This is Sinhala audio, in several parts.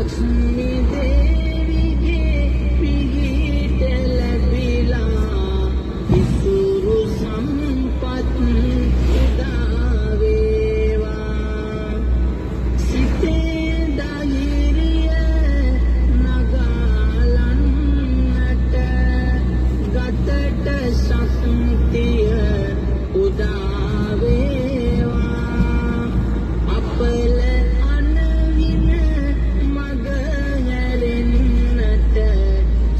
ලක්ෂ්මී දේවිගේ පිහිට ලැබිලා ඉසුරු සම්පත් උදා වේවා සිතේ ධෛර්යය නගාලන්නට ගතට ශක්තිය උදා වේවා අපල අනවින මග හැරෙන්නට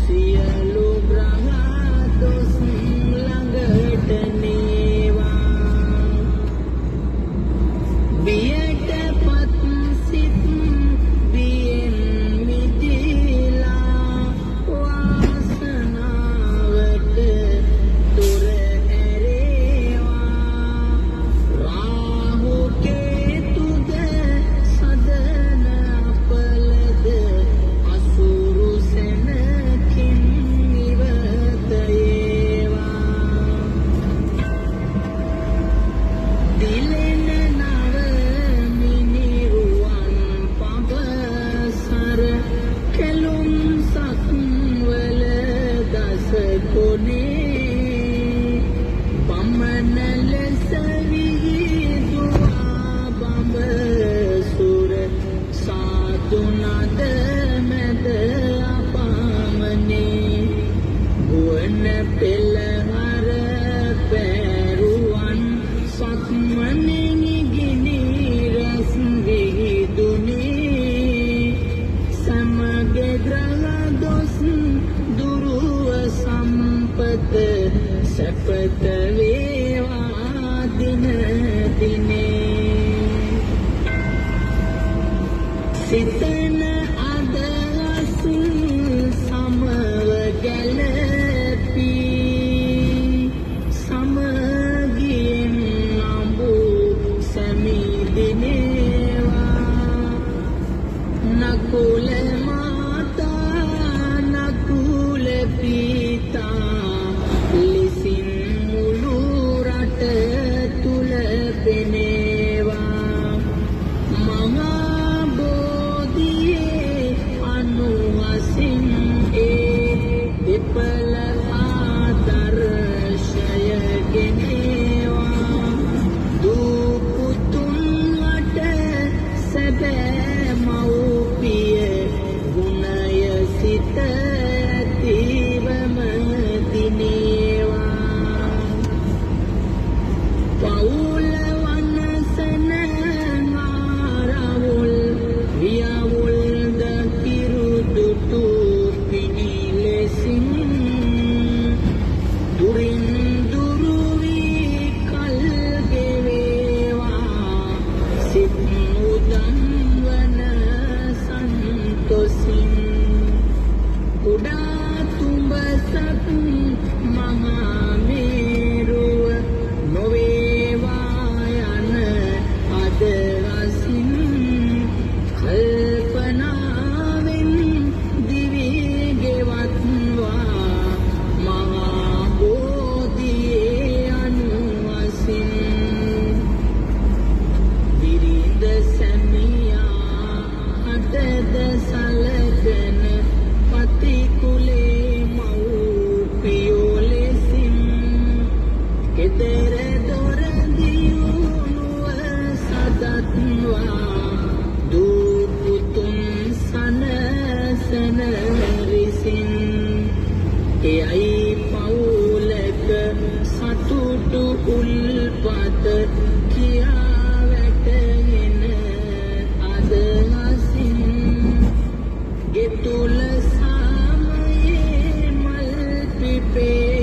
සියලු ග්‍රහ දොස් ළඟට නේවා බියටපත් සිත් බියෙන් මිදීලා වාසනාවට දොර ඇරේවා රාහු කේතුද සදන අපලද අසුරු සෙනකින් නිවත ඒවා දිලෙන නව මිනිරුවන් පබසර කෙලුම් සක්වල දස කොනේ බමන ලෙස විහිදුවා බඹ සුර සාදුනද මැද අපාමනේ ගුවන පෙළහර පැරුවන් සක්මනේ ගිනි රැස් විහිදුනේ සමග ග්‍රහ දොස් දුරුව සම්පත සැපත වේවා දින දිනේ සිතන අදහස් සමව ගැලපී සමගියෙන් නඹු සැමිදිනේවා නකුල මාතා නකුල පිතා ලෙසින් මුළු රට තුල පෙනේවා මහා බෝධියේ අනුවසින් දෙපළ ආදර්ශය ගෙනේවා දූපුතුන් වට සැබෑ මව්පිය ගුණය සිත ඇතිවම දිනේවා පවුල වනසන ආරවුල් වියවුල්ද කිරුදුටු පිණි ලෙසින් දුරින් දුරු වී කල් ගෙවේවා සිත් උදන් වන සන්තොසින් කුඩා තුඹසක් මහා මේරුව නොවේවා යන අදහසින් කල්පනාවෙන් දිවි ගෙවත්වා මහා බෝධියේ අනුවසින් බිරිඳ සැමියා අතද සලකන පතිකුලේ මව්පියෝ ලෙසින් ගෙදර දොර දියුණුව සදත්වා දූපුතුන් සනසන රිසින් එයයි පවුලක සතුටු උල්පත කියා වැටගෙන අදහසින් ගෙතුල සාමයේ මල් පිපේ